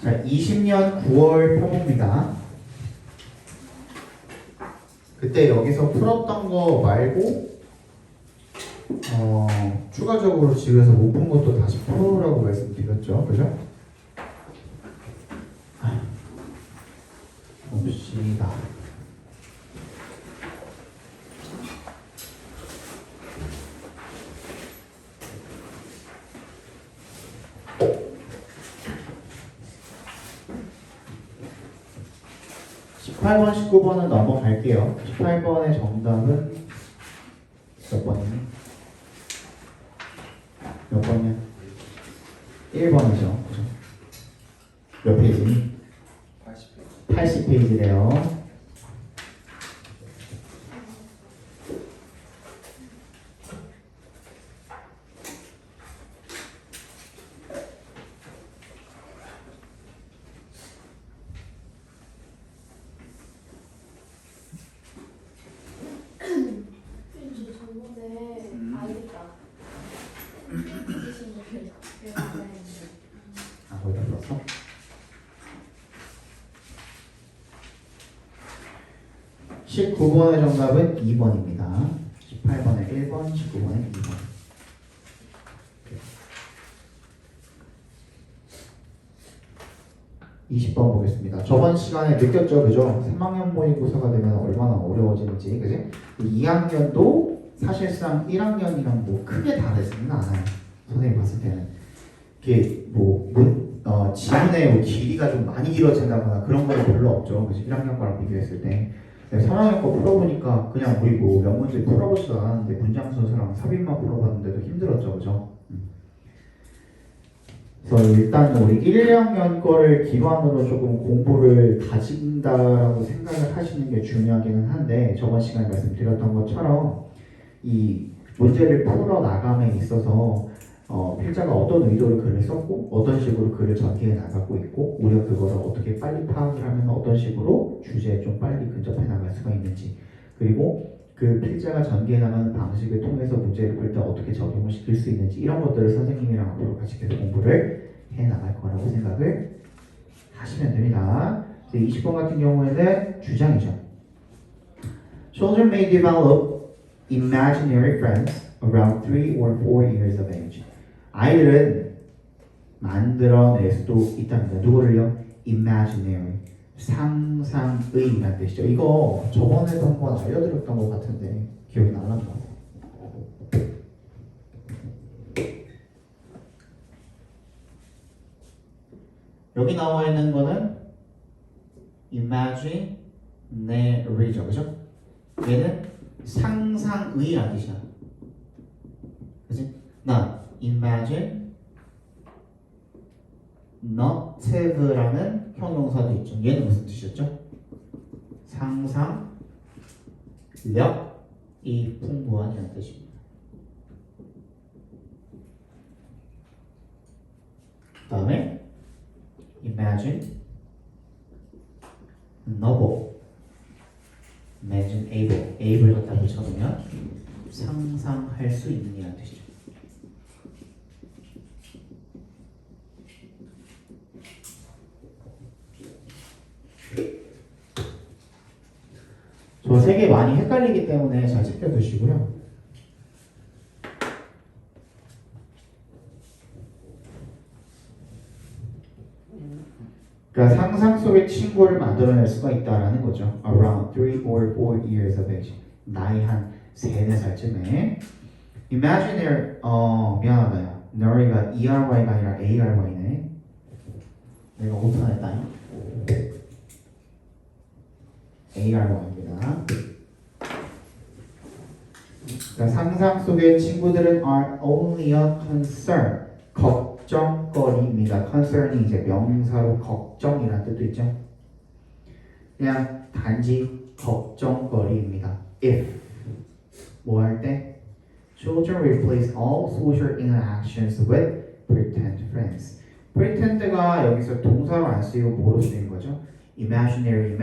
자, 20년 9월 표봅니다. 그때 여기서 풀었던 거 말고 추가적으로 집에서 못 푼 것도 다시 풀으라고 말씀드렸죠. 그죠? 봅시다. (18번) (19번은) 넘어갈게요. 18번의 정답은 몇 번이니? 몇 번이야? 1번이죠. 그죠? 몇 페이지니? 80페이지래요. 거기다 풀었어? 19번의 정답은 2번입니다. 18번에 1번, 19번에 2번. (20번) 보겠습니다. 저번 시간에 느꼈죠, 그죠? 3학년 모의고사가 되면 얼마나 어려워지는지, 그지? 2학년도 사실상 1학년이랑 뭐 크게 다르지는 않아요. 선생님 봤을 때는 이게 지문의 뭐 길이가 좀 많이 길어진다거나 그런 건 별로 없죠. 그래서 1학년 거랑 비교했을 때 3학년 거 풀어보니까 그냥 우리 뭐 몇 문제 풀어보지도 않았는데 문장 순서랑 삽입만 풀어봤는데도 힘들었죠, 그죠? 그래서 일단 우리 1, 2학년 거를 기반으로 조금 공부를 다진다라고 생각을 하시는 게 중요하기는 한데, 저번 시간에 말씀드렸던 것처럼 이 문제를 풀어 나감에 있어서 필자가 어떤 의도로 글을 썼고 어떤 식으로 글을 전개해 나가고 있고 우리가 그거를 어떻게 빨리 파악을 하면 어떤 식으로 주제에 좀 빨리 근접해 나갈 수가 있는지, 그리고 그 필자가 전개해 나가는 방식을 통해서 문제를 풀 때 어떻게 적용을 시킬 수 있는지, 이런 것들을 선생님이랑 앞으로 같이 계속 공부를 해 나갈 거라고 생각을 하시면 됩니다. 20번 같은 경우에는 주장이죠. Children may develop imaginary friends around 3 or 4 years of age. 아이들은 만들어낼 수도 있답니다. 누구를요? imaginary, 상상의라는 뜻이죠. 이거 저번에도 한번 알려드렸던 것 같은데 기억이 나나? 여기 나와 있는 거는 imaginary죠, 그죠? 얘는 상상의라는 뜻이야. 그치? 나 imagine native라는 형용사도 있죠. 얘는 무슨 뜻이었죠? 상상력이 풍부한이라는 뜻입니다. 그 다음에 imagine noble, imagine able 갖다 붙여보면 상상할 수 있는 이라는 뜻이죠. 저 세 개 많이 헷갈리기 때문에 잘 챙겨두시고요. 그러니까 상상 속의 친구를 만들어낼 수가 있다라는 거죠. Around 3 or 4 years of age. 나이 한 3, 4살쯤에. Imaginary, 미안하다 야. Nary가 ERY가 아니라 ARY네. 내가 오픈했다. ARY입니다. 그러니까 상상 속의 친구들은 are only a concern, 걱정거리입니다. concern이 이제 명사로 걱정이라는 뜻도 있죠. 그냥 단지 걱정거리입니다. if 뭐 할 때? Children replace all social interactions with pretend friends. pretend가 여기서 동사로 안 쓰이고 뭐로 쓰이는 거죠? imaginary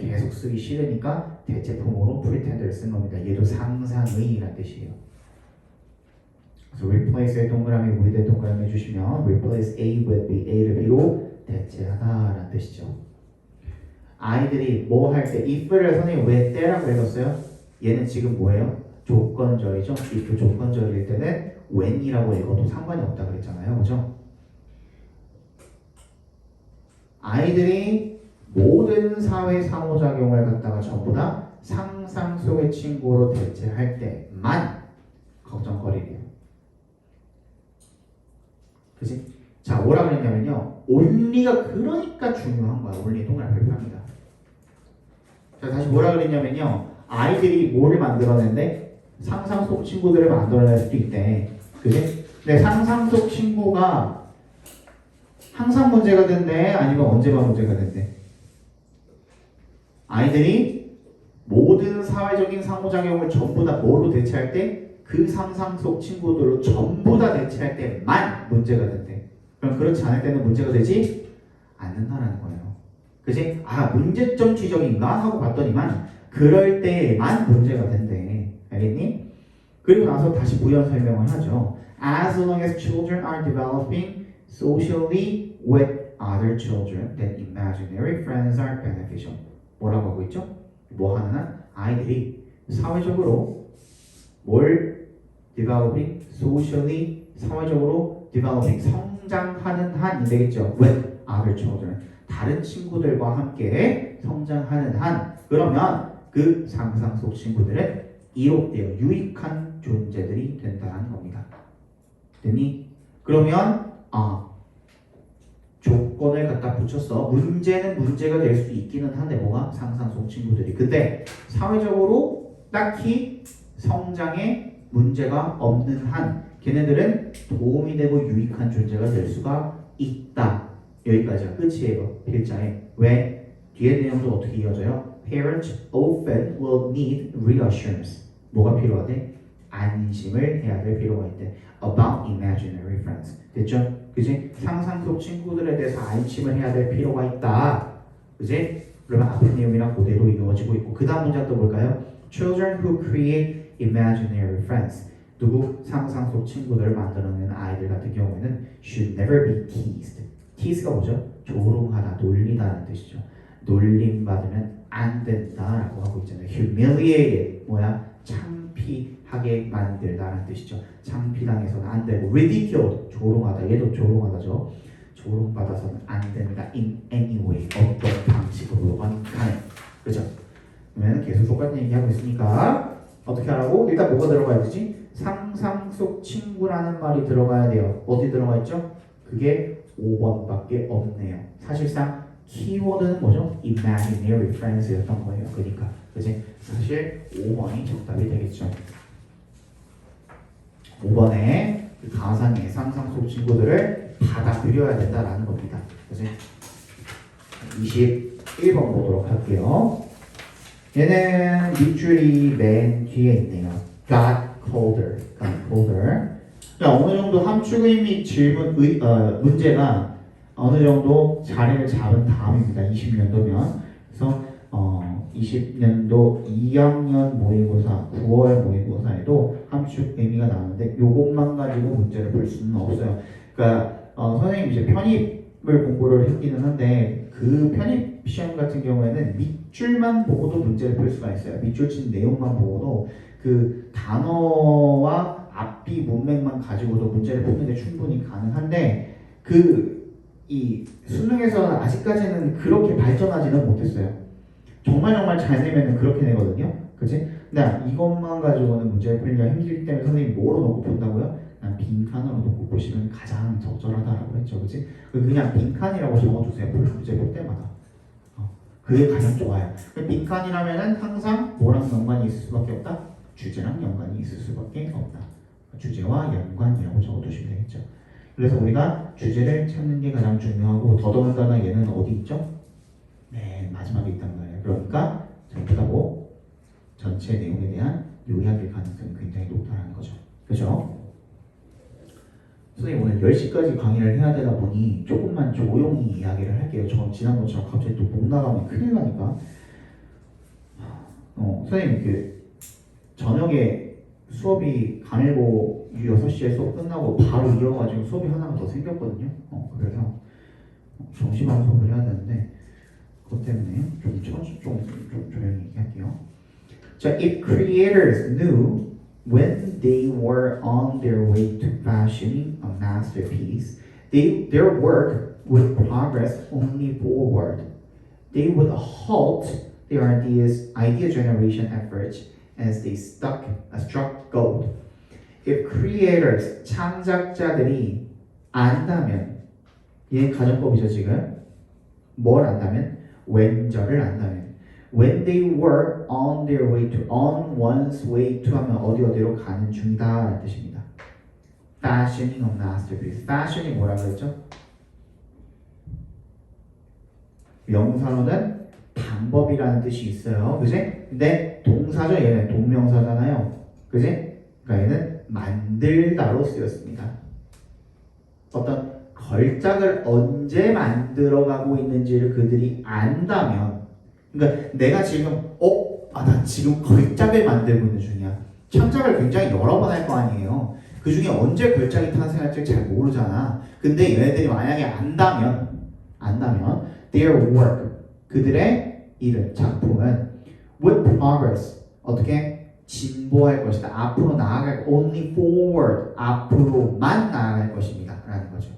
계속 쓰기 싫으니까 대체품으로 pretend를 쓴 겁니다. 얘도 상상의라는 뜻이에요. 그래서 replace의 동그라미 with의 동그라미 해주시면 replace A with B, A를 B로 대체하다라는 뜻이죠. 아이들이 뭐 할 때 if를 선생님 왜 때라고 읽었어요? 얘는 지금 뭐예요? 조건절이죠. if 조건절일 때는 when이라고 읽어도 상관이 없다 그랬잖아요. 그죠? 아이들이 모든 사회 상호작용을 갖다가 전부 다 상상 속의 친구로 대체할 때만 걱정거리래요. 그치? 자, 뭐라 그랬냐면요. only가 그러니까 중요한 거야. only 동그라미입니다. 자, 다시 뭐라 그랬냐면요. 아이들이 뭐를 만들어낸대? 상상 속 친구들을 만들어낼 수도 있대. 그치? 근데 상상 속 친구가 항상 문제가 된대? 아니면 언제만 문제가 된대? 아이들이 모든 사회적인 상호작용을 전부 다 뭐로 대체할 때? 그 상상 속 친구들로 전부 다 대체할 때만 문제가 된대. 그럼 그렇지 않을 때는 문제가 되지 않는다라는 거예요. 그치? 아, 문제점 지적인가? 하고 봤더니만 그럴 때만 문제가 된대. 알겠니? 그리고 나서 다시 부연 설명을 하죠. As long as children are developing socially with other children, then imaginary friends are beneficial. 뭐라고 하고 있죠? 뭐 하는 한? 아이들이 사회적으로 뭘 developing, socially, 사회적으로 developing, 성장하는 한이 되겠죠. with other children. 다른 친구들과 함께 성장하는 한. 그러면 그 상상 속 친구들은 이롭되어 유익한 존재들이 된다는 겁니다. 됐니? 그러면 조건을 갖다 붙였어. 문제는 문제가 될 수 있기는 한데 뭐가? 상상 속 친구들이. 근데 사회적으로 딱히 성장에 문제가 없는 한 걔네들은 도움이 되고 유익한 존재가 될 수가 있다. 여기까지가 끝이에요. 필자에. 왜? 뒤에 내용도 어떻게 이어져요? Parents often will need reassurance. 뭐가 필요하대? 안심을 해야 될 필요가 있대. About imaginary friends. 됐죠? 그지? 상상 속 친구들에 대해서 안심을 해야 될 필요가 있다. 그지? 그러면 앞에 내용이랑 그대로 이어지고 있고 그 다음 문장 또 볼까요? Children who create imaginary friends. 누구? 상상 속 친구들을 만들어내는 아이들 같은 경우에는 should never be teased. tease가 뭐죠? 조롱하다, 놀리다라는 뜻이죠. 놀림받으면 안 된다라고 하고 있잖아요. humiliated 뭐야? 창피하게 만들다라는 뜻이죠. 창피당해서는 안 되고 ridiculed 조롱하다. 얘도 조롱하다죠. 조롱받아서는 안 된다. in any way 어떤 방식으로건 간에. 그죠? 그러면 계속 똑같은 얘기하고 있으니까 어떻게 하라고? 일단 뭐가 들어가야 되지? 상상 속 친구라는 말이 들어가야 돼요. 어디 들어가 있죠? 그게 5번밖에 없네요. 사실상 키워드는 뭐죠? imaginary friends였던 거예요. 그러니까 그치? 사실 5번이 정답이 되겠죠. 5번에 그 가상의 상상 속 친구들을 받아들여야 된다라는 겁니다. 그치? 21번 보도록 할게요. 얘는 밑줄이 맨 뒤에 있네요. got colder. 자, 어느 정도 함축의 및 질문 문제가 어느 정도 자리를 잡은 다음입니다. 20년도면. 그래서 20년도 2학년 모의고사, 9월 모의고사에도 함축 의미가 나오는데 요것만 가지고 문제를 풀 수는 없어요. 그러니까 선생님 이제 편입을 공부를 했기는 한데 그 편입 시험 같은 경우에는 밑줄만 보고도 문제를 풀 수가 있어요. 밑줄 친 내용만 보고도 그 단어와 앞뒤 문맥만 가지고도 문제를 푸는 게 충분히 가능한데 이 수능에서는 아직까지는 그렇게 발전하지는 못했어요. 정말 잘 내면 그렇게 내거든요. 그치? 근데 이것만 가지고는 문제를 풀기가 힘들기 때문에 선생님이 뭐로 놓고 푼다고요? 그냥 빈칸으로 놓고 보시면 가장 적절하다라고 했죠. 그치? 그냥 빈칸이라고 적어주세요. 문제 볼 때마다. 그게 가장 좋아요. 빈칸이라면은 항상 뭐랑 연관이 있을 수밖에 없다? 주제랑 연관이 있을 수밖에 없다. 주제와 연관이라고 적어두시면 되겠죠. 그래서 우리가 주제를 찾는 게 가장 중요하고 더더군다나 얘는 어디 있죠? 네, 마지막에 있단 말이에요. 그러니까 전부 다 전체 내용에 대한 요약일 가능성이 굉장히 높다는 거죠. 그죠? 선생님 오늘 10시까지 강의를 해야 되다 보니 조금만 조용히 이야기를 할게요. 저 지난번처럼 갑자기 또 목 나가면 큰일 나니까. 선생님 저녁에 수업이 강일고 6시에 수업 끝나고 바로 이어가지고 수업이 하나가 더 생겼거든요. 그래서 정시 방송을 해야 되는데 그것 때문에 좀 조용히 얘기할게요. 자, if creators knew when they were on their way to fashioning a masterpiece, their work would progress only forward. They would halt their idea generation efforts as they struck gold. If creators, 창작자들이 안다면, 이게 가정법이죠 지금. 뭘 안다면? when절을 안다면. When they were on their way to, on one's way to 하면 어디로 가는 중이다 라는 뜻입니다. Fashioning a masterpiece. Fashion이 뭐라 그랬죠? 명사로는 방법이라는 뜻이 있어요. 그지? 근데 동사죠. 얘는 동명사잖아요. 그지? 그러니까 얘는 만들다로 쓰였습니다. 어떤 걸작을 언제 만들어가고 있는지를 그들이 안다면, 그러니까 내가 지금 나 지금 걸작을 만들고 있는 중이야. 창작을 굉장히 여러 번 할 거 아니에요. 그 중에 언제 걸작이 탄생할지 잘 모르잖아. 근데 얘네들이 만약에 안다면 their work, 그들의 일은, 작품은 would progress, 어떻게? 진보할 것이다. 앞으로 나아갈, only forward, 앞으로만 나아갈 것입니다. 라는 거죠.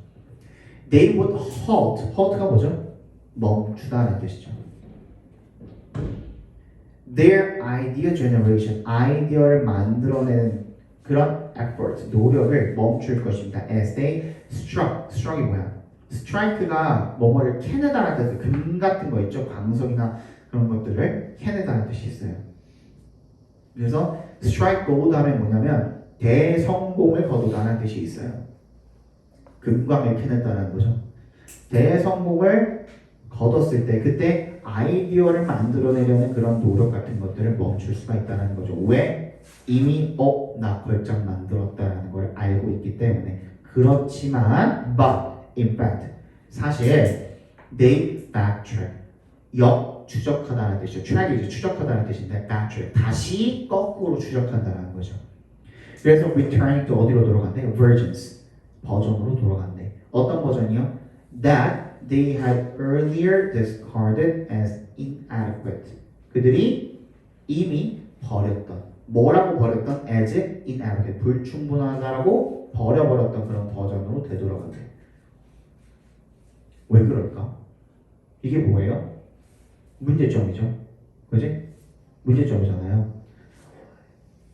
They would halt가 뭐죠? 멈추다라는 뜻이죠. Their idea generation, 아이디어를 만들어내는 그런 effort, 노력을 멈출 것입니다. As they struck이 뭐야? strike가 뭐뭐를 캐내다라는 뜻, 금 같은 거 있죠? 광석이나 그런 것들을 캐내다라는 뜻이 있어요. 그래서 strike gold 하면 뭐냐면 대성공을 거두다라는 뜻이 있어요. 금광을 캐냈다는 거죠. 대성공을 거뒀을 때 그때 아이디어를 만들어내려는 그런 노력 같은 것들을 멈출 수가 있다는 거죠. 왜? 이미 나 걸작 만들었다라는 걸 알고 있기 때문에. 그렇지만 but in fact 사실 they backtrack 역추적하다는 뜻이죠. track이 추적하다는 뜻인데 backtrack 다시 거꾸로 추적한다는 거죠. 그래서 returning 또 어디로 돌아간대? versions 버전으로 돌아간대. 어떤 버전이요? that they had earlier discarded as inadequate. 그들이 이미 버렸던, 뭐라고 버렸던? as inadequate, 불충분하다라고 버려버렸던 그런 버전으로 되돌아간대. 왜 그럴까? 이게 뭐예요? 문제점이죠. 그지? 문제점이잖아요.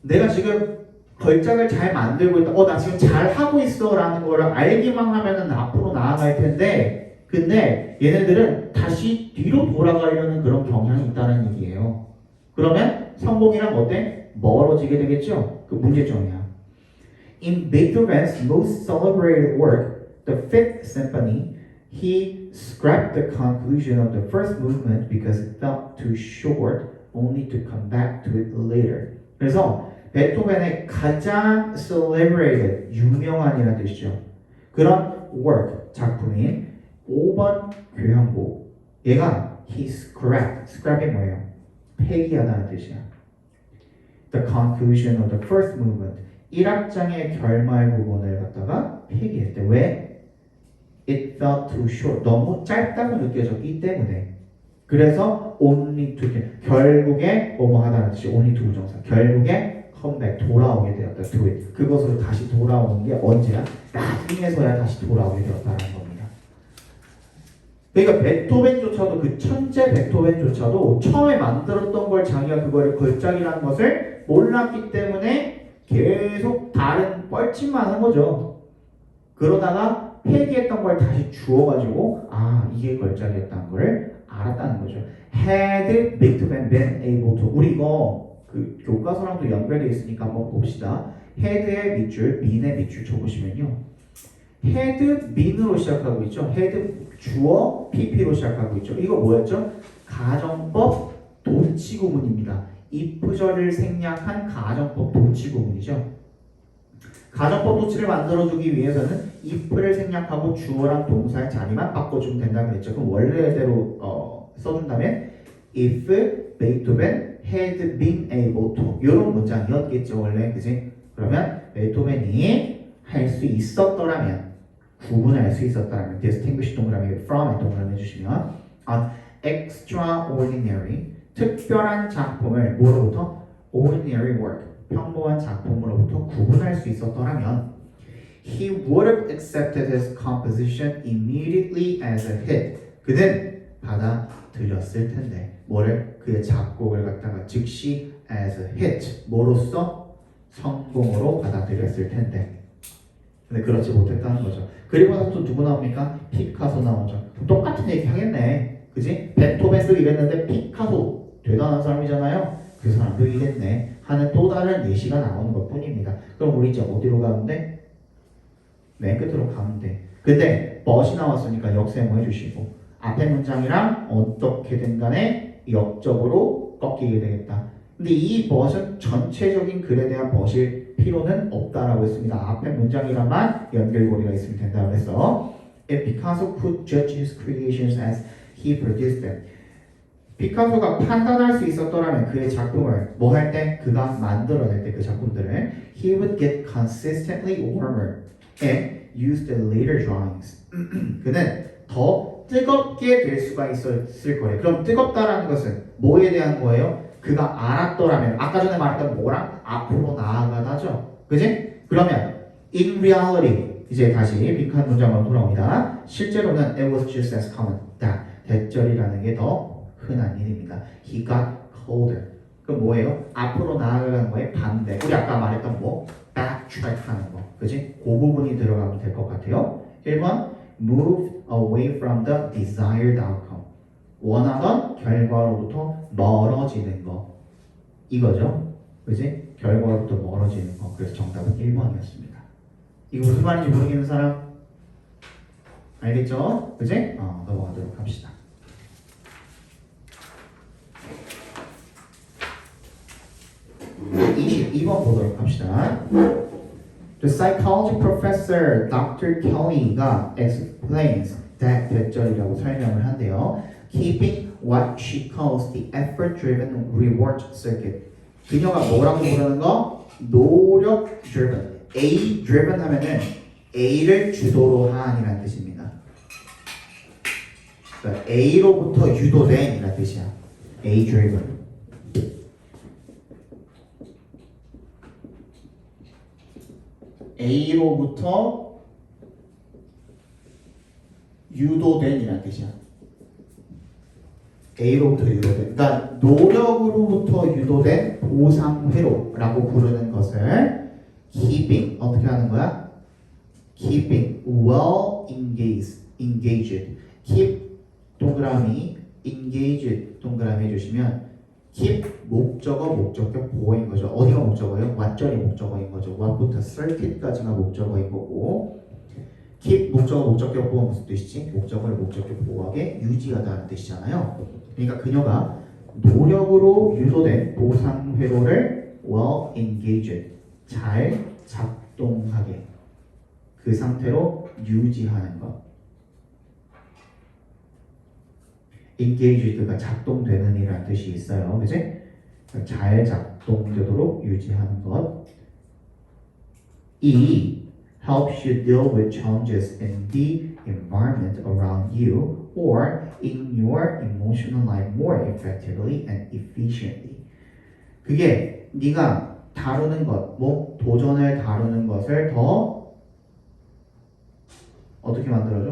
내가 지금 걸작을 잘 만들고 있다. 나 지금 잘 하고 있어 라는 거를 알기만 하면은 앞으로 나아갈 텐데, 근데 얘네들은 다시 뒤로 돌아가려는 그런 경향이 있다는 얘기예요. 그러면 성공이란 어때? 멀어지게 되겠죠? 그 문제점이야. In Beethoven's most celebrated work, the Fifth Symphony, he scrapped the conclusion of the first movement because it felt too short, only to come back to it later. 그래서 베토벤의 가장 celebrated, 유명한이라는 뜻이죠. 그런 work, 작품인 5번 교향곡. 얘가 he scrap이 뭐예요? 폐기하다는 뜻이야. The conclusion of the first movement. 1악장의 결말 부분을 갖다가 폐기했대. 왜? It felt too short. 너무 짧다고 느껴졌기 때문에. 그래서 only to, 결국에 뭐뭐 하다는 뜻이 only to 정사. 결국에 컴백, 돌아오게 되었다. to it. 그것으로 다시 돌아오는 게 언제야? 나중에서야 다시 돌아오게 되었다는 겁니다. 그러니까 베토벤조차도, 그 천재 베토벤조차도 처음에 만들었던 걸 자기가 그거를 걸작이라는 것을 몰랐기 때문에 계속 다른 뻘짓만 한 거죠. 그러다가 폐기했던 걸 다시 주워가지고 이게 걸작이었다는 걸 알았다는 거죠. Had Beethoven been able to, 우리 이거 그 교과서랑도 연결되어 있으니까 한번 봅시다. had의 밑줄, been의 밑줄 쳐보시면요. had, been으로 시작하고 있죠. had 주어, pp로 시작하고 있죠. 이거 뭐였죠? 가정법 도치구문입니다. if절을 생략한 가정법 도치구문이죠. 가정법 도치를 만들어주기 위해서는 if를 생략하고 주어랑 동사의 자리만 바꿔주면 된다고 그랬죠. 그럼 원래대로 써준다면 if Beethoven had been able to, 이런 문장이었겠죠 원래. 그지? 그러면 베토벤이 할 수 있었더라면, 구분할 수 있었다면 distinguish 동그라미 from에 동그라미 해주시면 on extraordinary 특별한 작품을 뭐로부터 ordinary work 평범한 작품으로부터 구분할 수 있었더라면 he would have accepted his composition immediately as a hit. 그는 받아들였을 텐데 뭐를 그의 작곡을 갖다가 즉시 as a hit 뭐로써 성공으로 받아들였을 텐데 근데 그렇지 못했다는 거죠. 그리고 나서 또 누구 나옵니까? 피카소 나오죠. 똑같은 얘기 하겠네. 그지? 베토벤도 이랬는데 피카소 대단한 사람이잖아요. 그 사람도 이랬네 하는 또 다른 예시가 나오는 것 뿐입니다. 그럼 우리 이제 어디로 가면 돼? 맨 끝으로 가면 돼. 근데 but이 나왔으니까 역세모 해주시고 앞에 문장이랑 어떻게든 간에 역적으로 꺾이게 되겠다. 근데 이 but은 전체적인 글에 대한 but일 필요는 없다라고 했습니다. 앞에 문장이랑만 연결고리가 있으면 된다 그래서 If Picasso could judge his creations as he produced them. 피카소가 판단할 수 있었더라면 그의 작품을 뭐 할 때? 그가 만들어낼 때 그 작품들을 He would get consistently warmer and use the later drawings. 그는 더 뜨겁게 될 수가 있었을 거래요. 그럼 뜨겁다라는 것은 뭐에 대한 거예요? 그가 알았더라면 아까 전에 말했던 뭐랑 앞으로 나아가다죠. 그지? 그러면 in reality 이제 다시 빈칸 문장으로 돌아옵니다. 실제로는 it was just as common. 대절이라는 게 더 흔한 일입니다. He got colder. 그럼 뭐예요? 앞으로 나아가는 거에 반대. 우리 아까 말했던 뭐 backtrack 하는 거. 그지? 그 부분이 들어가면 될 것 같아요. 1번 move away from the desired outcome. 원하던 결과로부터 멀어지는 거. 이거죠. 그지? 결과로부터 멀어지는 거. 그래서 정답은 1번이었습니다. 이거 무슨 말인지 모르겠는 사람? 알겠죠? 그지? 넘어가도록 합시다. 22번 보도록 합시다. The psychology professor Dr. Kelly가 explains that 대절이라고 설명을 한대요. Keeping what she calls the effort-driven reward circuit. 그녀가 뭐라고 부르는 거? 노력-driven. A-driven 하면은 A를 주도로 한이라는 뜻입니다. 그러니까 A로부터 유도된 이라는 뜻이야. A-driven. A로부터 유도된 이라는 뜻이야. A로부터 유도된. 그러니까 노력으로부터 유도된 보상회로라고 부르는 것을 keeping 어떻게 하는 거야? keeping well engaged. keep 동그라미 engaged 동그라미 해주시면 keep 목적어 목적격 보어인 거죠. 어디가 목적어예요? 왓절이 목적어인 거죠. what부터 circuit까지가 목적어인 거고 keep 목적어 목적격 보어 무슨 뜻이지? 목적어를 목적격 보어하게 유지하다는 뜻이잖아요. 그러니까 그녀가 노력으로 유도된 보상 회로를 well engaged 잘 작동하게 그 상태로 유지하는 것. engaged가 작동되는 이라는 뜻이 있어요. 그치? 잘 작동되도록 유지하는 것. E. helps you deal with challenges in the environment around you or in your emotional life more effectively and efficiently. 그게 네가 다루는 것, 뭐 도전을 다루는 것을 더 어떻게 만들어줘?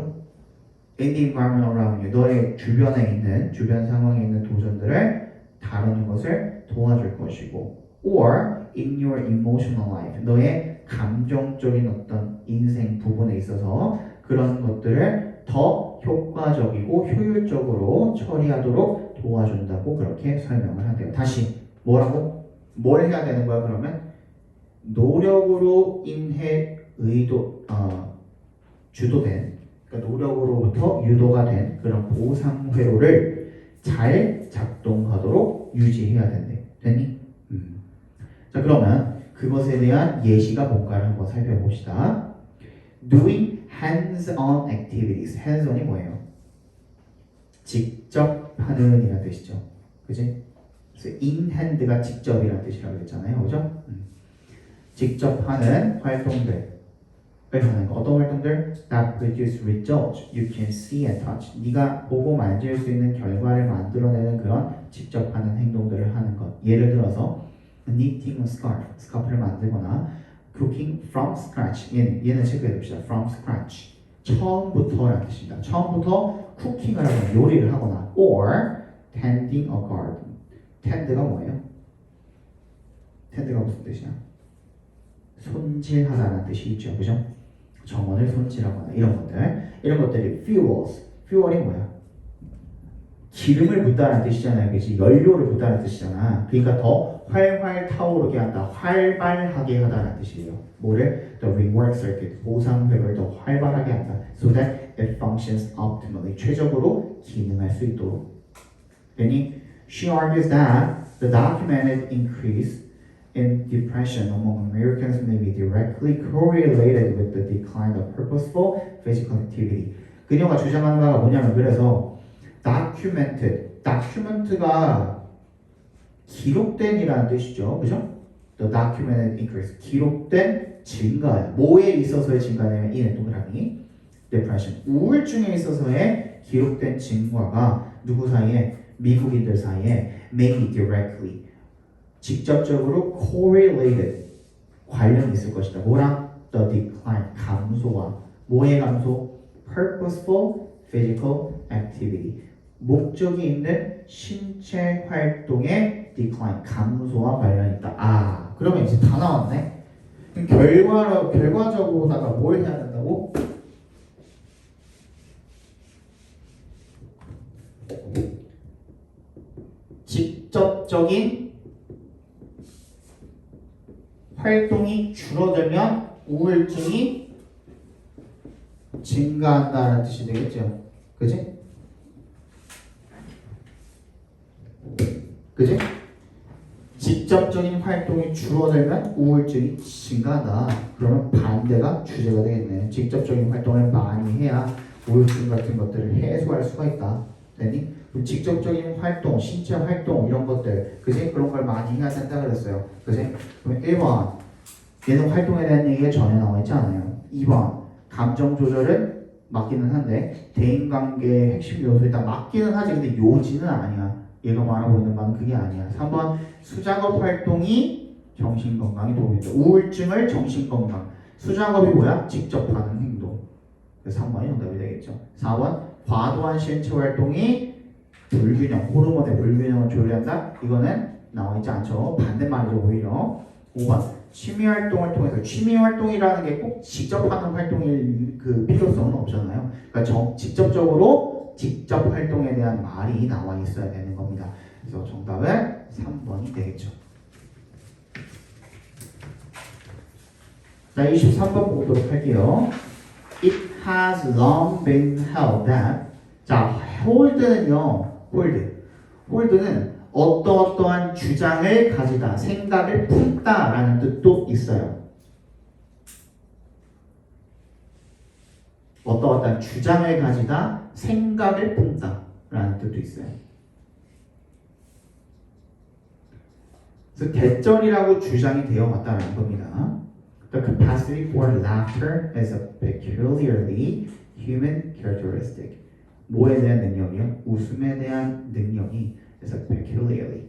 In the environment around you, 너의 주변에 있는 주변 상황에 있는 도전들을 다루는 것을 도와줄 것이고, or in your emotional life, 너의 감정적인 어떤 인생 부분에 있어서 그런 것들을 더 효과적이고 효율적으로 처리하도록 도와준다고 그렇게 설명을 한대요. 다시 뭐라고? 뭘 해야 되는 거야 그러면? 노력으로 인해 주도된 그러니까 노력으로부터 유도가 된 그런 보상 회로를 잘 작동하도록 유지해야 된대. 됐니? 자 그러면 그것에 대한 예시가 뭔가를 한번 살펴봅시다. Doing hands-on activities. hands-on이 뭐예요? 직접 하는 이라는 뜻이죠. 그지? 그래서 in hand가 직접이라는 뜻이라고 했잖아요. 그죠? 직접 하는 활동들. 하는 거. 어떤 활동들? That produce results you can see and touch. 네가 보고 만질 수 있는 결과를 만들어내는 그런 직접 하는 행동들을 하는 것. 예를 들어서 knitting a scarf, 스카프를 만들거나 cooking from scratch. 얘는 체크해 둡시다. from scratch. 처음부터라는 뜻입니다. 처음부터 쿠킹을 하거나 요리를 하거나 or tending a garden. tend가 뭐예요? tend가 무슨 뜻이야? 손질하다는 뜻이 있죠. 그죠? 정원을 손질하거나 이런 것들이 fuel이 뭐야? 기름을 붓다는 뜻이잖아요. 그치? 연료를 붓다는 뜻이잖아. 그러니까 더 활활 타오르게 한다. 활발하게 하다는 뜻이에요. 뭐를? The rework circuit. 보상회로를 더 활발하게 한다. So that it functions optimally. 최적으로 기능할 수 있도록. Then she argues that the documented increase in depression among Americans may be directly correlated with the decline of purposeful physical activity. 그녀가 주장하는 바가 뭐냐면 그래서 document가 기록된이라는 뜻이죠. 그죠? The documented increase. 기록된 증가예요. 뭐에 있어서의 증가냐면 이네 동그라미 depression. 우울증에 있어서의 기록된 증가가 누구 사이에? 미국인들 사이에 may be directly 직접적으로 correlated 관련이 있을 것이다. 뭐랑? The decline 감소와 뭐의 감소? Purposeful physical activity 목적이 있는 신체 활동의 decline 감소와 관련이 있다. 아 그러면 이제 다 나왔네. 그럼 결과적으로다가 뭘 해야 된다고? 직접적인 활동이 줄어들면 우울증이 증가한다는 뜻이 되겠죠. 그지? 그지? 직접적인 활동이 줄어들면 우울증이 증가한다. 그러면 반대가 주제가 되겠네. 직접적인 활동을 많이 해야 우울증 같은 것들을 해소할 수가 있다. 되니? 직접적인 활동, 신체 활동 이런 것들, 그지? 그런 걸 많이 해야 된다 그랬어요. 그지? 그럼 1번 얘는 활동에 대한 얘기가 전혀 나와 있지 않아요. 2번 감정 조절은 맞기는 한데 대인관계의 핵심 요소이다. 맞기는 하지 근데 요지는 아니야. 얘가 말하고 있는 바는 그게 아니야. 3번 수작업 활동이 정신건강에 도움이 된다. 우울증을 정신건강. 수작업이 뭐야? 직접 하는 행동. 그래서 3번이 정답이 되겠죠. 4번 과도한 신체 활동이 불균형, 호르몬의 불균형을 조절한다. 이거는 나와 있지 않죠. 반대말이죠 오히려. 5번 취미 활동을 통해서 취미 활동이라는 게 꼭 직접 하는 활동일 그 필요성은 없잖아요. 그러니까 직접 활동에 대한 말이 나와 있어야 되는 겁니다. 그래서 정답은 3번이 되겠죠. 자, 23번 보도록 할게요. It has long been held that 자, hold는요. hold는 어떠한 주장을 가지다, 생각을 품다라는 뜻도 있어요. 어떠한 주장을 가지다, 생각을 품다라는 뜻도 있어요. 그래서 대절이라고 주장이 되어 왔다는 겁니다. The capacity for laughter is a peculiarly human characteristic. 뭐에 대한 능력이요? 웃음에 대한 능력이 그래서 peculiarly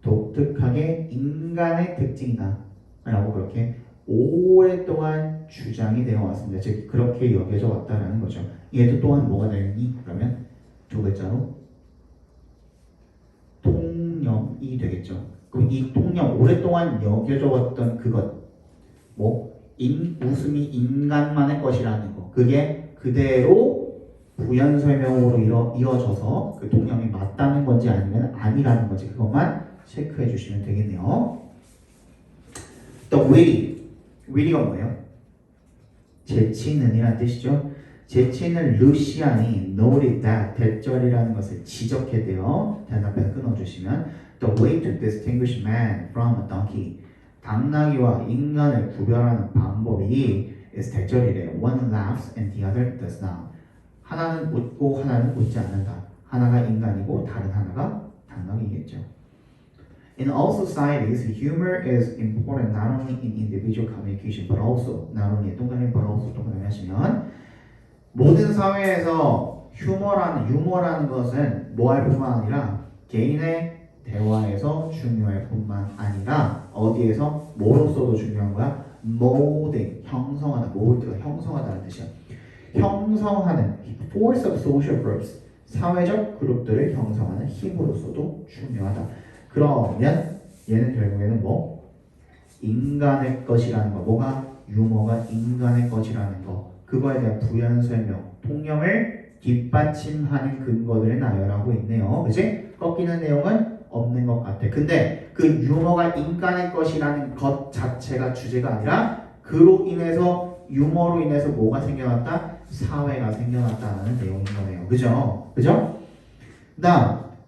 독특하게 인간의 특징이다 라고 그렇게 오랫동안 주장이 되어 왔습니다. 즉 그렇게 여겨져 왔다라는 거죠. 얘도 또한 뭐가 되니? 그러면 두 글자로 통념이 되겠죠. 그럼 이 통념 오랫동안 여겨져 왔던 그것 웃음이 인간만의 것이라는 거 그게 그대로 부연 설명으로 이어져서 그 통념이 맞다는 건지 아니면 아니라는 건지 그것만 체크해 주시면 되겠네요. 또 witty가 뭐예요? 재치 있는이라는 뜻이죠. 재치 있는 루시안이 noted that 대절이라는 것을 지적했대요. 대답해서 끊어주시면 the way to distinguish man from a donkey 당나귀와 인간을 구별하는 방법이 is 대절이래요. One laughs and the other does not. 하나는 웃고 하나는 웃지 않는다. 하나가 인간이고 다른 하나가 당나귀겠죠. In all societies, humor is important not only in individual communication but also not only 동그라미 but also 동그라미 하시면 모든 사회에서 유머라는 것은 뭐 할 뿐만 아니라 개인의 대화에서 중요할 뿐만 아니라 어디에서 뭐로서도 중요한 거야? molding, 형성하다, mold가 형성하다는 뜻이야. 형성하는 force of social groups, 사회적 그룹들을 형성하는 힘으로서도 중요하다. 그러면 얘는 결국에는 뭐? 인간의 것이라는 거. 뭐가? 유머가 인간의 것이라는 거. 그거에 대한 부연 설명, 통념을 뒷받침하는 근거들을 나열하고 있네요. 그치? 꺾이는 내용은 없는 것 같아. 근데 그 유머가 인간의 것이라는 것 자체가 주제가 아니라 그로 인해서 유머로 인해서 뭐가 생겨났다? 사회가 생겨났다는 내용인 거네요. 그죠? 그죠?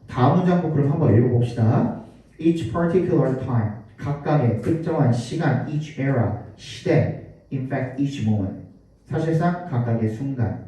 다음 문장도 그럼 한번 읽어봅시다. Each particular time, 각각의 특정한 시간, each era, 시대, in fact each moment, 사실상 각각의 순간은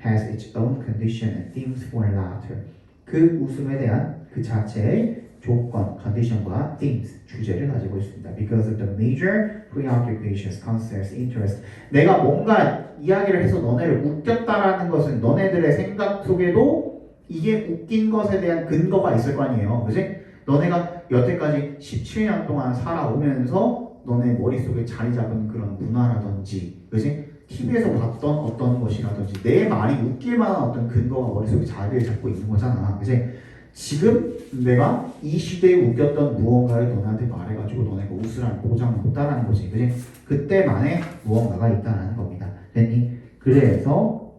has its own condition and themes for laughter. 그 웃음에 대한 그 자체의 조건, condition과 themes, 주제를 가지고 있습니다. Because of the major preoccupations, concerns, interests. 내가 뭔가 이야기를 해서 너네를 웃겼다라는 것은 너네들의 생각 속에도 이게 웃긴 것에 대한 근거가 있을 거 아니에요. 그치? 너네가 여태까지 17년 동안 살아오면서 너네 머릿속에 자리 잡은 그런 문화라든지, 그치? TV에서 봤던 어떤 것이라든지 내 말이 웃길 만한 어떤 근거가 머릿속에 자리를 잡고 있는 거잖아. 그치? 지금 내가 이 시대에 웃겼던 무언가를 너네한테 말해가지고 너네가 웃으라는 보장은 없다라는 거지. 그치? 그때만의 무언가가 있다라는 겁니다. 됐니? 그래서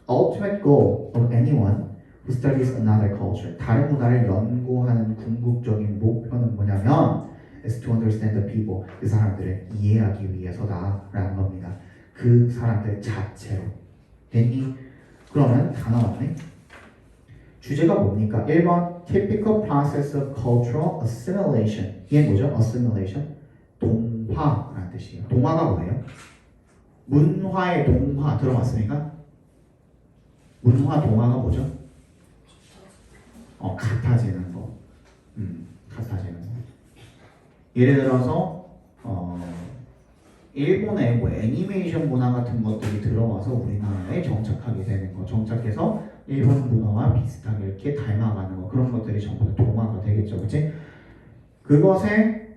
ultimate goal of anyone who studies another culture, 다른 문화를 연구하는 궁극적인 목표는 뭐냐면 is to understand the people, 그 사람들을 이해하기 위해서다라는 겁니다. 그 사람들 자체로. 됐니? 그러면 다 나왔네. 주제가 뭡니까? 1번 typical process of cultural assimilation. 이게 뭐죠? assimilation? 동화라는 뜻이에요. 동화가 뭐예요? 문화의 동화 들어봤습니까? 문화 동화가 뭐죠? 같아지는 거. 같아지는 거. 예를 들어서 일본의 뭐 애니메이션 문화 같은 것들이 들어와서 우리나라에 정착하게 되는 거. 정착해서 일본 문화와 비슷하게 이렇게 닮아가는 거. 그런 것들이 전부 다 동화가 되겠죠. 그치? 그것의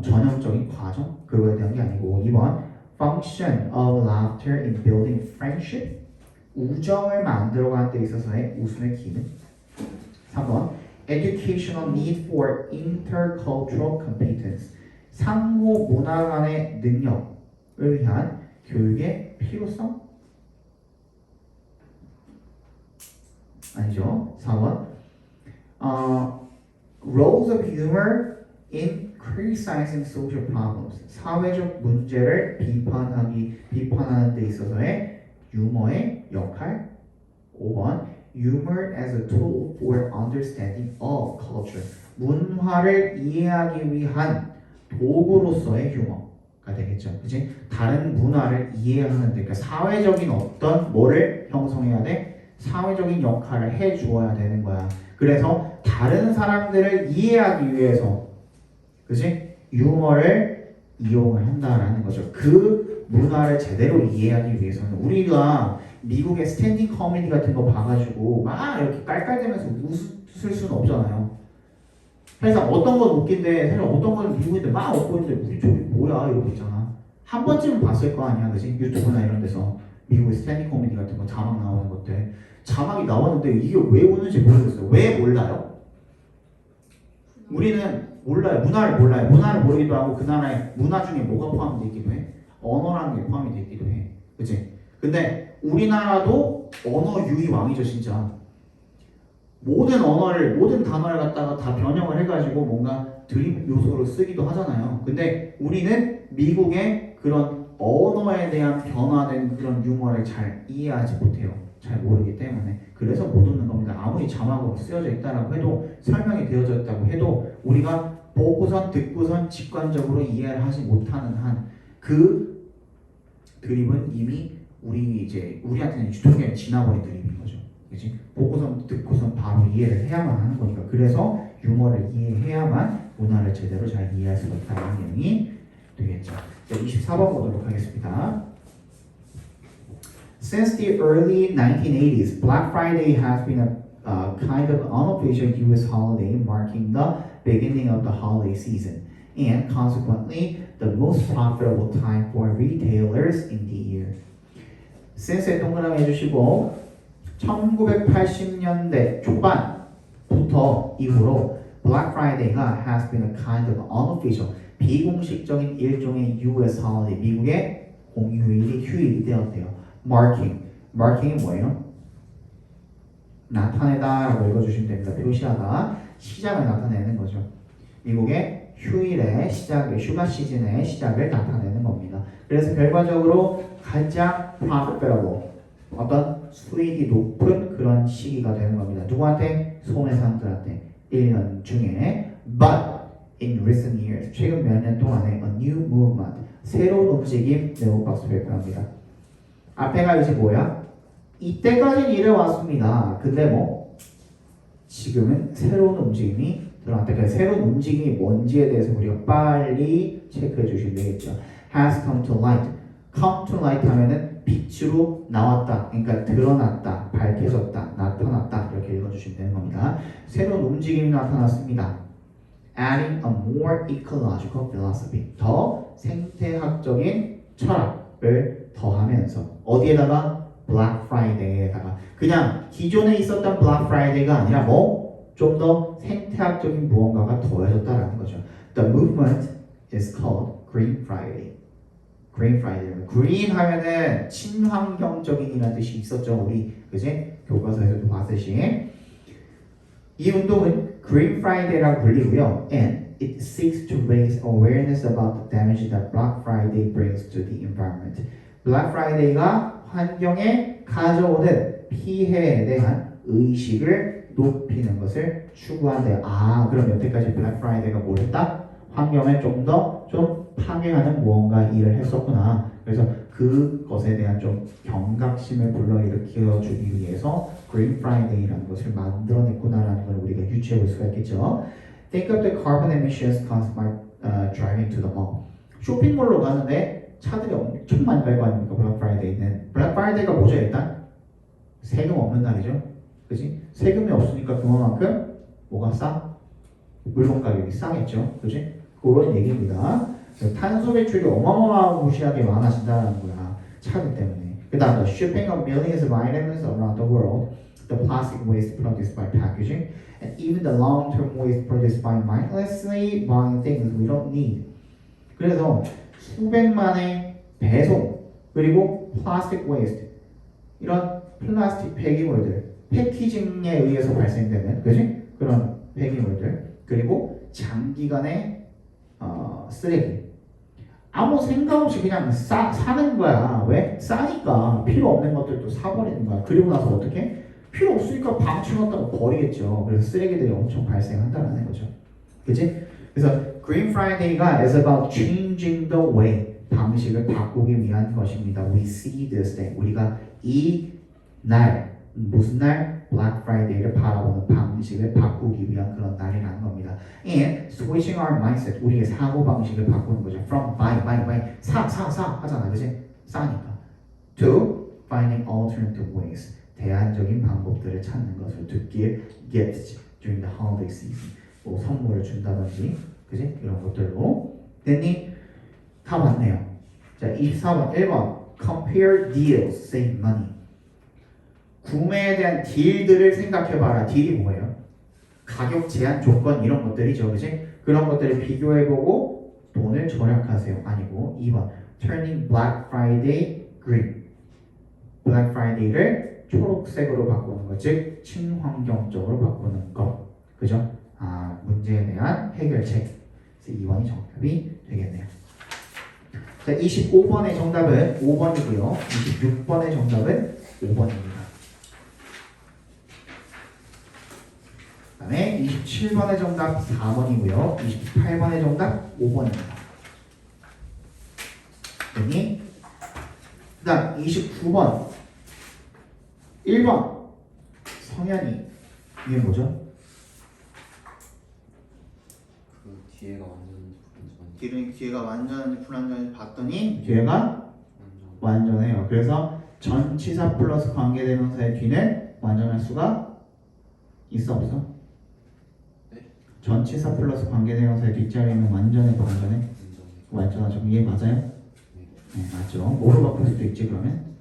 전형적인 과정? 그거에 대한 게 아니고 2번 function of laughter in building friendship. 우정을 만들어가는 데 있어서의 웃음의 기능. 3번 educational need for intercultural competence. 상호 문화 간의 능력을 위한 교육의 필요성? 아니죠. 4번 roles of humor in criticizing social problems. 사회적 문제를 비판하는 데 있어서의 유머의 역할. 5번 humor as a tool for understanding of culture. 문화를 이해하기 위한 도구로서의 유머가 되겠죠. 그치? 다른 문화를 이해하는 데, 그러니까 사회적인 어떤 뭐를 형성해야 돼? 사회적인 역할을 해 주어야 되는 거야. 그래서 다른 사람들을 이해하기 위해서, 그치? 유머를 이용을 한다라는 거죠. 그 문화를 제대로 이해하기 위해서는 우리가 미국의 스탠딩 코미디 같은 거 봐가지고 막 이렇게 깔깔대면서 웃을 수는 없잖아요. 사실상 어떤 건 웃긴데 사실 어떤 건 미국인데 막 웃고 있는데 우리 저기 뭐야 이러고 있잖아. 한 번쯤은 봤을 거 아니야, 그치? 유튜브나 이런 데서 미국의 스탠딩 코미디 같은 거 자막 나오는 것들 자막이 나왔는데 이게 왜 오는지 모르겠어요. 왜 몰라요? 우리는 몰라요. 문화를 몰라요. 문화를 모르기도 하고 그 나라의 문화 중에 뭐가 포함되어 있기도 해. 언어라는 게 포함이 되어 있기도 해. 그치? 근데 우리나라도 언어 유희 왕이죠, 진짜. 모든 언어를, 모든 단어를 갖다가 다 변형을 해가지고 뭔가 드립 요소로 쓰기도 하잖아요. 근데 우리는 미국의 그런 언어에 대한 변화된 그런 유머를 잘 이해하지 못해요. 잘 모르기 때문에. 그래서 못 웃는 겁니다. 아무리 자막으로 쓰여져 있다라고 해도, 설명이 되어져 있다고 해도 우리가 보고선, 듣고선 직관적으로 이해를 하지 못하는 한 그 드립은 이미 우리한테는 유통기한이 지나버린 드립인 거죠. 그치? 보고선 듣고선 바로 이해를 해야만 하는 거니까. 그래서 유머를 이해해야만 문화를 제대로 잘 이해할 수 있다는 내용이 되겠죠. 자, 24번 보도록 하겠습니다. Since the early 1980s, Black Friday has been a kind of unofficial U.S. holiday marking the beginning of the holiday season and consequently the most profitable time for retailers in the year. Since에 동그라미 해주시고 1980년대 초반부터 이후로 Black Friday가 has been a kind of unofficial 비공식적인 일종의 U.S. holiday 미국의 공휴일이 휴일이 되었대요. marking이 뭐예요? 나타내다라고 읽어주시면 됩니다. 표시하다 시작을 나타내는 거죠. 미국의 휴일의 시작을 휴가 시즌의 시작을 나타내는 겁니다. 그래서 결과적으로 가장 profitable 어떤 수익이 높은 그런 시기가 되는 겁니다. 누구한테? 소매상들한테 1년 중에 but in recent years 최근 몇 년 동안에 a new movement 새로운 움직임 네오박스 발표합니다. 앞에가 이제 뭐야? 이때까지는 이래왔습니다. 근데 뭐 지금은 새로운 움직임이 들어왔다. 그러니까 새로운 움직임이 뭔지에 대해서 우리가 빨리 체크해 주시면 되겠죠. has come to light. come to light 하면은 빛으로 나왔다. 그러니까 드러났다, 밝혀졌다, 나타났다. 이렇게 읽어주시면 되는 겁니다. 새로운 움직임이 나타났습니다. adding a more ecological philosophy. 더 생태학적인 철학을 더하면서 어디에다가? Black Friday에다가 그냥 기존에 있었던 Black Friday가 아니라 뭐 좀 더 생태학적인 무언가가 더해졌다라는 거죠. The movement is called Green Friday. Green Friday. Green 하면은 친환경적인이라는 뜻이 있었죠. 우리 그지? 교과서에서도 봤듯이 이 운동은 Green Friday라고 불리고요. And it seeks to raise awareness about the damage that Black Friday brings to the environment. Black Friday가 환경에 가져오는 피해에 대한 의식을 높이는 것을 추구한대요. 아, 그럼 여태까지 블랙 프라이데이가 뭘 했다? 환경에 좀 더 좀 파괴하는 무언가 일을 했었구나. 그래서 그것에 대한 좀 경각심을 불러일으켜 주기 위해서 그린 프라이데이라는 것을 만들어냈구나라는 걸 우리가 유추해 볼 수가 있겠죠. Think of the carbon emissions caused by driving to the mall. 쇼핑몰로 가는데 차들이 엄청 많이 갈 거 아닙니까? 블랙 프라이데이는. 블랙 프라이데이가 뭐죠 일단? 세금 없는 날이죠. 그지? 세금이 없으니까 그만큼 뭐가 싸? 물건 가격이 싸겠죠. 그지? 그런 얘기입니다. 탄소 배출이 어마어마무시하게 많아진다는 거야. 차들 때문에. 그 다음, the shipping of millions of items around the world, the plastic waste produced by packaging, and even the long-term waste produced by mindlessly buying things we don't need. 그래서 수백만의 배송, 그리고 plastic waste, 이런 플라스틱 폐기물들, 패키징에 의해서 발생되는 그지? 그런 폐기물들 그리고 장기간의 쓰레기 아무 생각 없이 그냥 사는 거야. 왜? 싸니까 필요 없는 것들도 사버리는 거야. 그리고 나서 어떻게? 필요 없으니까 방치해놨다가 버리겠죠. 그래서 쓰레기들이 엄청 발생한다는 거죠. 그치? 그래서 Green Friday가 is about changing the way 방식을 바꾸기 위한 것입니다. We see this day. 우리가 이 날 무슨 날? Black Friday를 바라보는 방식을 바꾸기 위한 그런 날이라는 겁니다. And switching our mindset, 우리의 사고 방식을 바꾸는 거죠. From buy 사 하잖아, 그지? 싸니까. To finding alternative ways, 대안적인 방법들을 찾는 것을 to give gifts during the holiday season. 뭐 선물을 준다든지, 그지? 이런 것들로. 됐니? 다 맞네요. 자, 24번, 1번. Compare deals, save money. 구매에 대한 딜들을 생각해봐라. 딜이 뭐예요? 가격 제한 조건 이런 것들이죠. 그치? 그런 것들을 비교해보고 돈을 절약하세요. 아니고 2번 Turning Black Friday green. Black Friday를 초록색으로 바꾸는 것. 즉 친환경적으로 바꾸는 것. 그죠? 아, 문제에 대한 해결책. 그래서 2번이 정답이 되겠네요. 자, 25번의 정답은 5번이고요. 26번의 정답은 5번입니다. 그 다음에 27번의 정답 4번이고요. 28번의 정답 5번입니다. 됐니? 그 다음 29번 1번 성현이 이게 뭐죠? 뒤에가 완전 뒤에가 완전한지 불완전한지 봤더니 뒤에가 완전해요. 그래서 전치사 플러스 관계대명사의 뒤는 완전할 수가 있어 없어? 네? 전치사 플러스 관계대명사의 뒷자리는 완전해 불완전해? 완전하죠. 이해 맞아요? 네 맞죠. 뭐로 바꿀 수도 있지 그러면?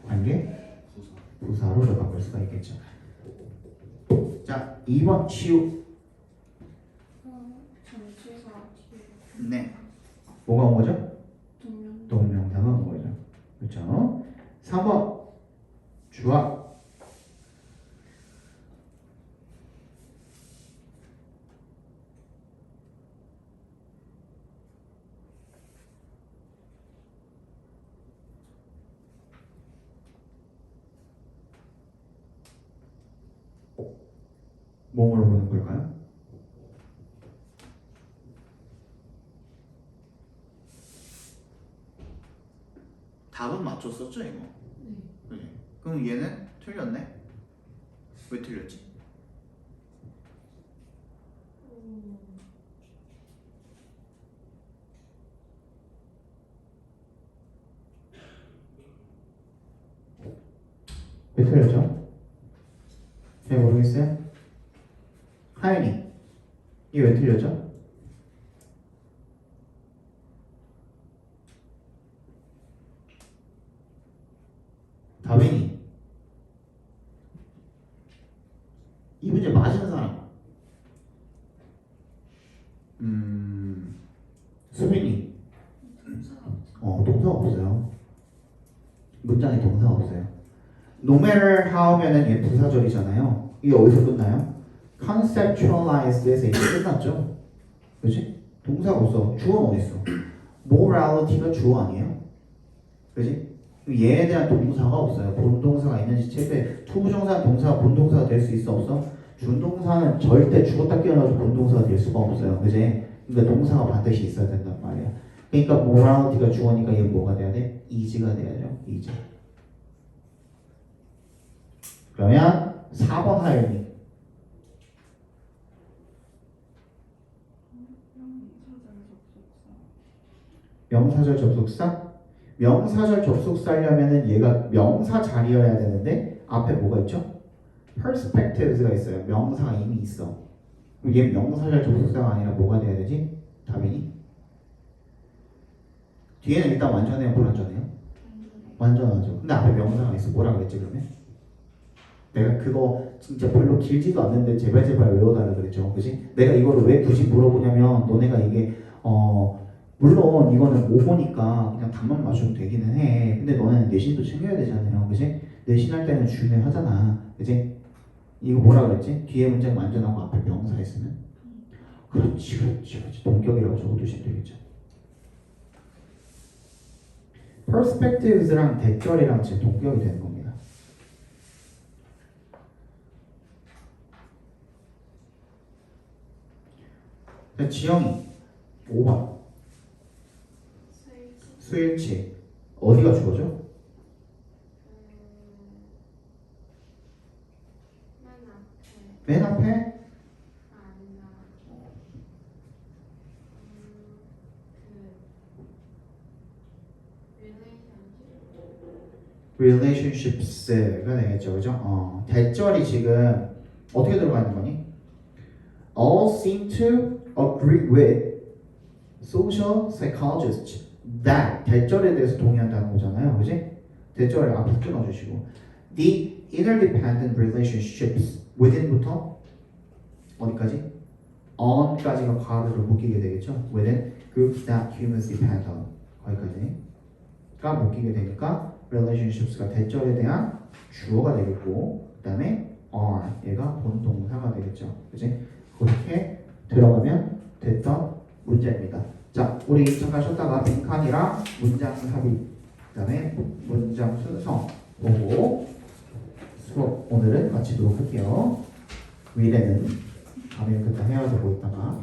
관계? 부사로 바꿀 수가 있겠죠. 자 2번 치우. 전치사 네. 뭐가 온 거죠? 동명 동명사가 온 거죠. 그렇죠? 3번 주어. 뭐 물어보는 걸까요? 답은 맞췄었죠 이거? 네. 그지? 그럼 얘는 틀렸네? 왜 틀렸지? 왜 틀렸죠? 잘 모르겠어요? 하연이 이게 왜 틀렸죠? 다빈이 이 문제 맞은 사람 수빈이 동사가 없어요. 문장에 동사가 없어요. No matter how면은 얘 부사절이잖아요. 이게 어디서 끝나요? conceptualize에서 이제 끝났죠. 그치? 동사가 없어. 주어는 어디 있어? morality가 주어 아니에요? 그치? 얘에 대한 동사가 없어요. 본동사가 있는지 체크해. 투부정사는 동사가 본동사가 될 수 있어 없어? 준동사는 절대 죽었다 깨어나서 본동사가 될 수가 없어요. 그치? 그러니까 동사가 반드시 있어야 된단 말이야. 그러니까 morality가 주어니까 얘 뭐가 돼야 돼? is가 돼야죠. is. 그러면 4번 하연이 명사절 접속사? 명사절 접속사려면은 얘가 명사 자리여야 되는데 앞에 뭐가 있죠? perspectives가 있어요. 명사가 이미 있어. 그럼 얘 명사절 접속사가 아니라 뭐가 돼야 되지? 답이니? 뒤에는 일단 완전해요? 불완전해요? 완전하죠. 근데 앞에 명사가 있어. 뭐라 그랬지 그러면? 내가 그거 진짜 별로 길지도 않는데 제발 외워달라 그랬죠. 그지? 내가 이거를 왜 굳이 물어보냐면 너네가 이게 물론 이거는 모호니까 그냥 답만 맞추면 되기는 해. 근데 너네는 내신도 챙겨야 되잖아요. 그지? 내신할 때는 중요하잖아. 그지? 이거 뭐라 그랬지? 뒤에 문장 완전하고 앞에 명사 있으면? 그렇지. 동격이라고 적어두시면 되겠죠. perspectives랑 대절이랑 지금 동격이 되는 겁니다. 자, 지영이 5번 수일치 어디가 주어죠? 맨 앞에? relationships가 되겠죠, 그죠? 대절이 지금 어떻게 들어가 있는 거니? All seem to agree with social psychologists that 대절에 대해서 동의한다는 거잖아요, 그지? 대절을 앞에 끊어주시고 the interdependent relationships within부터 어디까지? on까지가 가로를 묶이게 되겠죠. within groups that humans depend on 거기까지가 묶이게 되니까 relationships가 대절에 대한 주어가 되겠고 그 다음에 are 얘가 본동사가 되겠죠. 그지? 그렇게 들어가면 됐던 문제입니다. 자, 우리 잠깐 쉬었다가 빈칸이랑 문장 삽입 그 다음에 문장 순서 보고 수업 오늘은 마치도록 할게요. 위례는 다음에 끝나 헤어지고 있다가